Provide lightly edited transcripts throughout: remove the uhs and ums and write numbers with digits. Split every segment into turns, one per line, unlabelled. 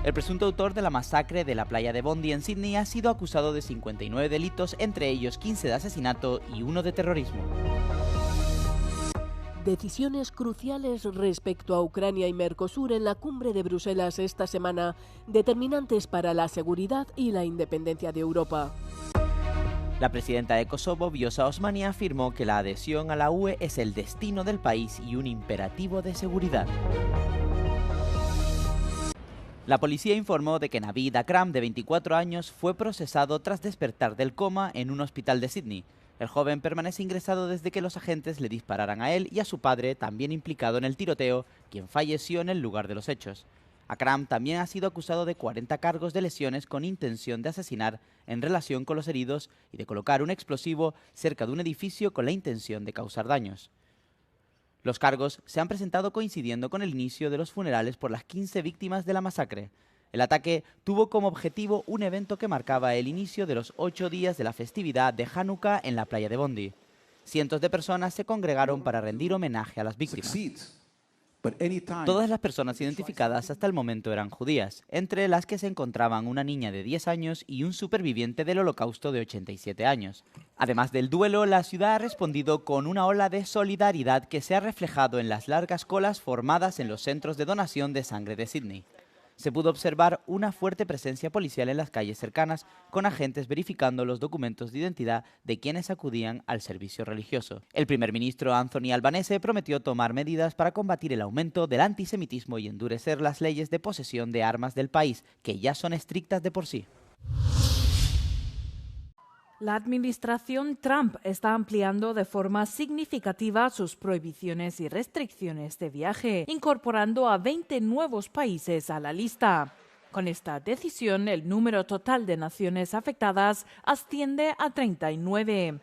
El presunto autor de la masacre de la playa de Bondi en Sídney ha sido acusado de 59 delitos, entre ellos 15 de asesinato y 1 de terrorismo.
Decisiones cruciales respecto a Ucrania y Mercosur en la cumbre de Bruselas esta semana, determinantes para la seguridad y la independencia de Europa.
La presidenta de Kosovo, Vjosa Osmani, afirmó que la adhesión a la UE es el destino del país y un imperativo de seguridad. La policía informó de que Navid Akram, de 24 años, fue procesado tras despertar del coma en un hospital de Sídney. El joven permanece ingresado desde que los agentes le dispararan a él y a su padre, también implicado en el tiroteo, quien falleció en el lugar de los hechos. Akram también ha sido acusado de 40 cargos de lesiones con intención de asesinar en relación con los heridos y de colocar un explosivo cerca de un edificio con la intención de causar daños. Los cargos se han presentado coincidiendo con el inicio de los funerales por las 15 víctimas de la masacre. El ataque tuvo como objetivo un evento que marcaba el inicio de los 8 días de la festividad de Hanukkah en la playa de Bondi. Cientos de personas se congregaron para rendir homenaje a las víctimas. Todas las personas identificadas hasta el momento eran judías, entre las que se encontraban una niña de 10 años y un superviviente del Holocausto de 87 años. Además del duelo, la ciudad ha respondido con una ola de solidaridad que se ha reflejado en las largas colas formadas en los centros de donación de sangre de Sídney. Se pudo observar una fuerte presencia policial en las calles cercanas, con agentes verificando los documentos de identidad de quienes acudían al servicio religioso. El primer ministro Anthony Albanese prometió tomar medidas para combatir el aumento del antisemitismo y endurecer las leyes de posesión de armas del país, que ya son estrictas de por sí.
La administración Trump está ampliando de forma significativa sus prohibiciones y restricciones de viaje, incorporando a 20 nuevos países a la lista. Con esta decisión, el número total de naciones afectadas asciende a 39.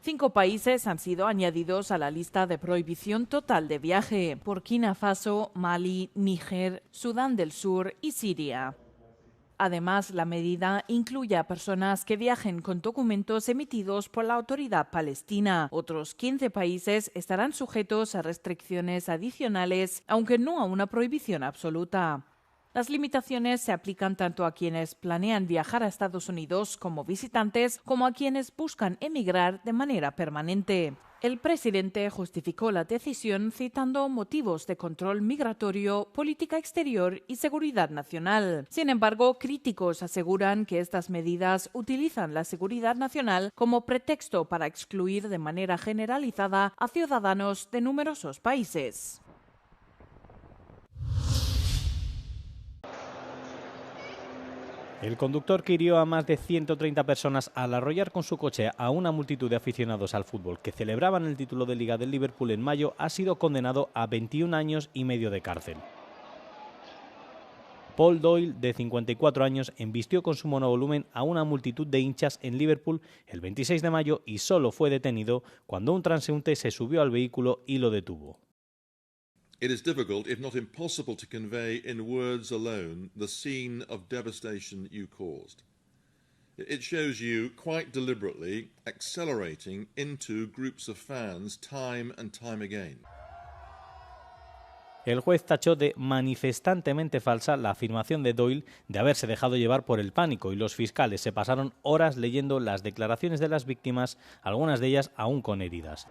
5 países han sido añadidos a la lista de prohibición total de viaje: Burkina Faso, Mali, Níger, Sudán del Sur y Siria. Además, la medida incluye a personas que viajen con documentos emitidos por la autoridad palestina. Otros 15 países estarán sujetos a restricciones adicionales, aunque no a una prohibición absoluta. Las limitaciones se aplican tanto a quienes planean viajar a Estados Unidos como visitantes, como a quienes buscan emigrar de manera permanente. El presidente justificó la decisión citando motivos de control migratorio, política exterior y seguridad nacional. Sin embargo, críticos aseguran que estas medidas utilizan la seguridad nacional como pretexto para excluir de manera generalizada a ciudadanos de numerosos países.
El conductor que hirió a más de 130 personas al arrollar con su coche a una multitud de aficionados al fútbol que celebraban el título de Liga del Liverpool en mayo ha sido condenado a 21 años y medio de cárcel. Paul Doyle, de 54 años, embistió con su monovolumen a una multitud de hinchas en Liverpool el 26 de mayo y solo fue detenido cuando un transeúnte se subió al vehículo y lo detuvo.
It is difficult, if not impossible, to convey in words alone the scene of devastation you caused. It shows you, quite deliberately, accelerating into groups of fans time and time again.
El juez tachó de manifestantemente falsa la afirmación de Doyle de haberse dejado llevar por el pánico y los fiscales se pasaron horas leyendo las declaraciones de las víctimas, algunas de ellas aún con heridas.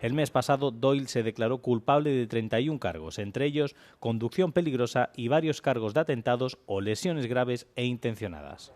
El mes pasado, Doyle se declaró culpable de 31 cargos, entre ellos conducción peligrosa y varios cargos de atentados o lesiones graves e intencionadas.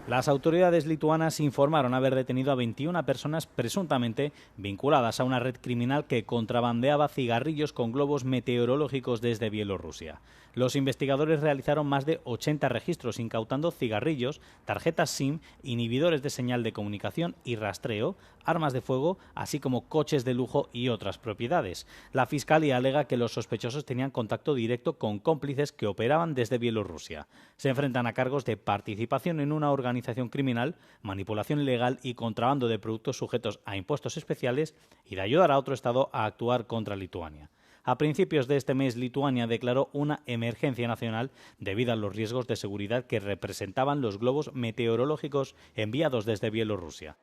Las autoridades lituanas informaron haber detenido a 21 personas presuntamente vinculadas a una red criminal que contrabandeaba cigarrillos con globos meteorológicos desde Bielorrusia. Los investigadores realizaron más de 80 registros, incautando cigarrillos, tarjetas SIM, inhibidores de señal de comunicación y rastreo, armas de fuego, así como coches de lujo y otras propiedades. La Fiscalía alega que los sospechosos tenían contacto directo con cómplices que operaban desde Bielorrusia. Se enfrentan a cargos de participación en una organización criminal, manipulación ilegal y contrabando de productos sujetos a impuestos especiales y de ayudar a otro Estado a actuar contra Lituania. A principios de este mes, Lituania declaró una emergencia nacional debido a los riesgos de seguridad que representaban los globos meteorológicos enviados desde Bielorrusia.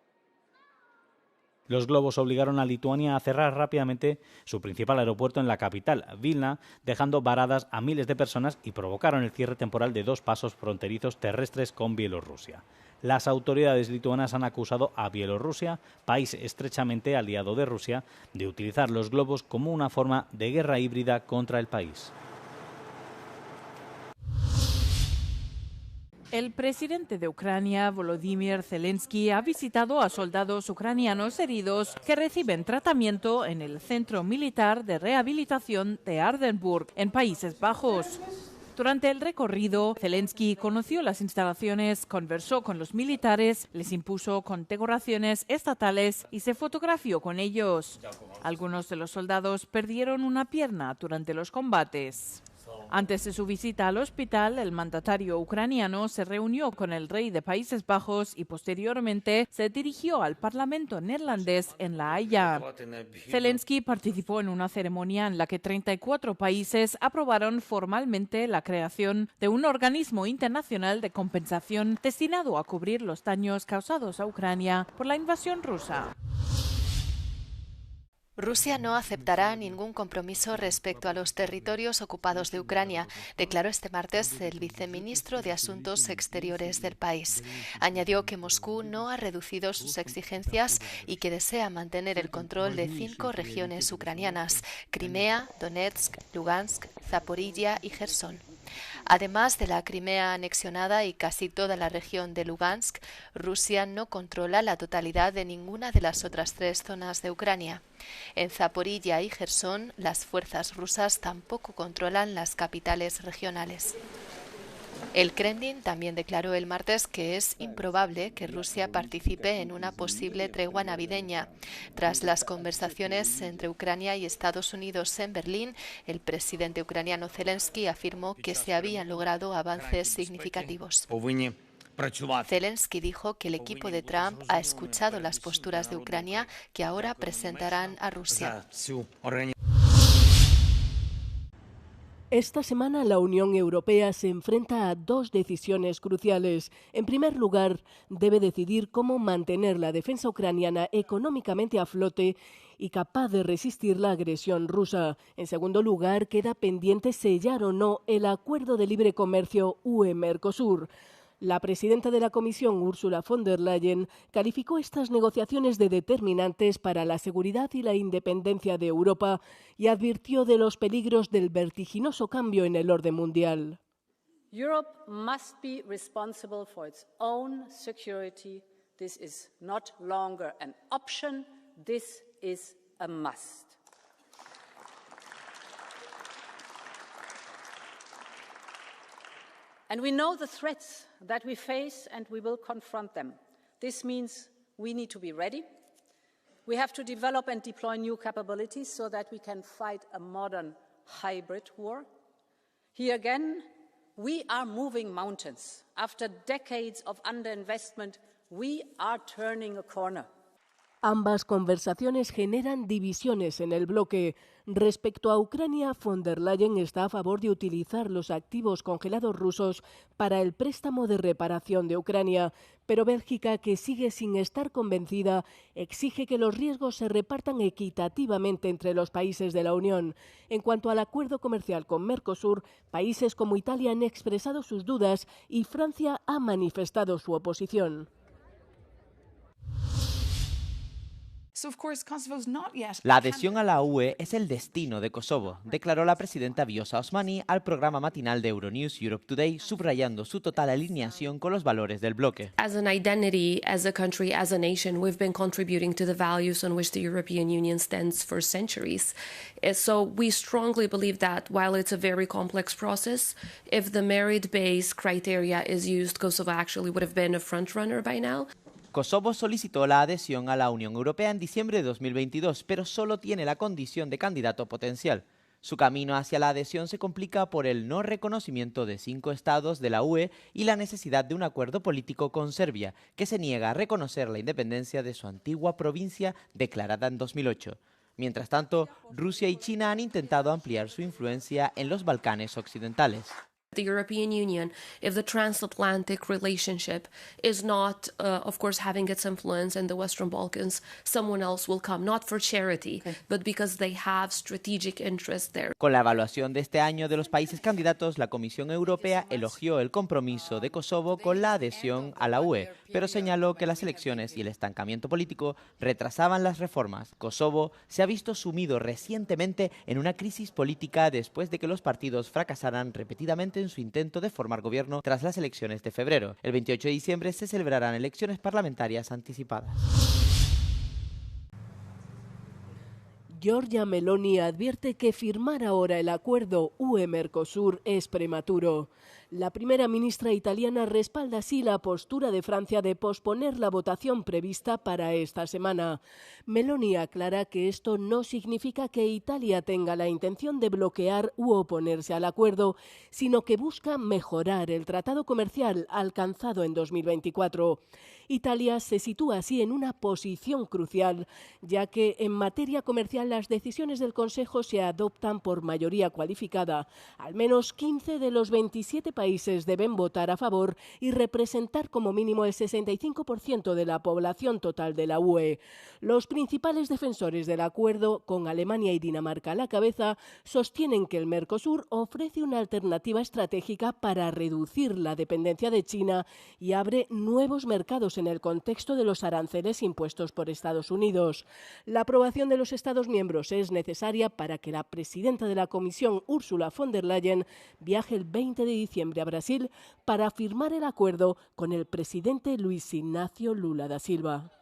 Los globos obligaron a Lituania a cerrar rápidamente su principal aeropuerto en la capital, Vilna, dejando varadas a miles de personas y provocaron el cierre temporal de 2 pasos fronterizos terrestres con Bielorrusia. Las autoridades lituanas han acusado a Bielorrusia, país estrechamente aliado de Rusia, de utilizar los globos como una forma de guerra híbrida contra el país.
El presidente de Ucrania, Volodymyr Zelensky, ha visitado a soldados ucranianos heridos que reciben tratamiento en el Centro Militar de Rehabilitación de Aardenburg, en Países Bajos. Durante el recorrido, Zelensky conoció las instalaciones, conversó con los militares, les impuso condecoraciones estatales y se fotografió con ellos. Algunos de los soldados perdieron una pierna durante los combates. Antes de su visita al hospital, el mandatario ucraniano se reunió con el rey de Países Bajos y posteriormente se dirigió al Parlamento neerlandés en La Haya. Zelensky participó en una ceremonia en la que 34 países aprobaron formalmente la creación de un organismo internacional de compensación destinado a cubrir los daños causados a Ucrania por la invasión rusa.
Rusia no aceptará ningún compromiso respecto a los territorios ocupados de Ucrania, declaró este martes el viceministro de Asuntos Exteriores del país. Añadió que Moscú no ha reducido sus exigencias y que desea mantener el control de 5 regiones ucranianas: Crimea, Donetsk, Lugansk, Zaporilla y Jersón. Además de la Crimea anexionada y casi toda la región de Lugansk, Rusia no controla la totalidad de ninguna de las otras 3 zonas de Ucrania. En Zaporilla y Jersón, las fuerzas rusas tampoco controlan las capitales regionales. El Kremlin también declaró el martes que es improbable que Rusia participe en una posible tregua navideña. Tras las conversaciones entre Ucrania y Estados Unidos en Berlín, el presidente ucraniano Zelensky afirmó que se habían logrado avances significativos. Zelensky dijo que el equipo de Trump ha escuchado las posturas de Ucrania que ahora presentarán a Rusia.
Esta semana la Unión Europea se enfrenta a 2 decisiones cruciales. En primer lugar, debe decidir cómo mantener la defensa ucraniana económicamente a flote y capaz de resistir la agresión rusa. En segundo lugar, queda pendiente sellar o no el acuerdo de libre comercio UE-Mercosur. La presidenta de la Comisión, Ursula von der Leyen, calificó estas negociaciones de determinantes para la seguridad y la independencia de Europa y advirtió de los peligros del vertiginoso cambio en el orden mundial.
Europe must be responsible for its own security. This is not longer an option. This is a must. And we know the threats that we face and we will confront them. This means we need to be ready. We have to develop and deploy new capabilities so that we can fight a modern hybrid war. Here again, we are moving mountains. After decades of underinvestment, we are turning a corner.
Ambas conversaciones generan divisiones en el bloque. Respecto a Ucrania, von der Leyen está a favor de utilizar los activos congelados rusos para el préstamo de reparación de Ucrania, pero Bélgica, que sigue sin estar convencida, exige que los riesgos se repartan equitativamente entre los países de la Unión. En cuanto al acuerdo comercial con Mercosur, países como Italia han expresado sus dudas y Francia ha manifestado su oposición.
La adhesión a la UE es el destino de Kosovo, declaró la presidenta Vjosa Osmani al programa matinal de Euronews Europe Today, subrayando su total alineación con los valores del bloque.
As an identity, as a country, as a nation, we've been contributing to the values on which the European Union stands for centuries. So we strongly believe that while it's a very complex process, if the merit-based criteria is used, Kosovo actually would have been a front-runner by now.
Kosovo solicitó la adhesión a la Unión Europea en diciembre de 2022, pero solo tiene la condición de candidato potencial. Su camino hacia la adhesión se complica por el no reconocimiento de 5 estados de la UE y la necesidad de un acuerdo político con Serbia, que se niega a reconocer la independencia de su antigua provincia declarada en 2008. Mientras tanto, Rusia y China han intentado ampliar su influencia en los Balcanes occidentales.
the European Union, if the transatlantic relationship is not, of course, having its influence in the Western Balkans, someone else will come, not for charity, but because they have strategic interest there.
Con la evaluación de este año de los países candidatos, la Comisión Europea elogió el compromiso de Kosovo con la adhesión a la UE, pero señaló que las elecciones y el estancamiento político retrasaban las reformas. Kosovo se ha visto sumido recientemente en una crisis política después de que los partidos fracasaran repetidamente en su intento de formar gobierno tras las elecciones de febrero. El 28 de diciembre se celebrarán elecciones parlamentarias anticipadas.
Giorgia Meloni advierte que firmar ahora el acuerdo UE-Mercosur es prematuro. La primera ministra italiana respalda así la postura de Francia de posponer la votación prevista para esta semana. Meloni aclara que esto no significa que Italia tenga la intención de bloquear u oponerse al acuerdo, sino que busca mejorar el tratado comercial alcanzado en 2024. Italia se sitúa así en una posición crucial, ya que en materia comercial las decisiones del Consejo se adoptan por mayoría cualificada. Al menos 15 de los 27 países deben votar a favor y representar como mínimo el 65% de la población total de la UE. Los principales defensores del acuerdo, con Alemania y Dinamarca a la cabeza, sostienen que el Mercosur ofrece una alternativa estratégica para reducir la dependencia de China y abre nuevos mercados en el contexto de los aranceles impuestos por Estados Unidos. La aprobación de los Estados miembros es necesaria para que la presidenta de la Comisión, Ursula von der Leyen, viaje el 20 de diciembre a Brasil para firmar el acuerdo con el presidente Luis Ignacio Lula da Silva.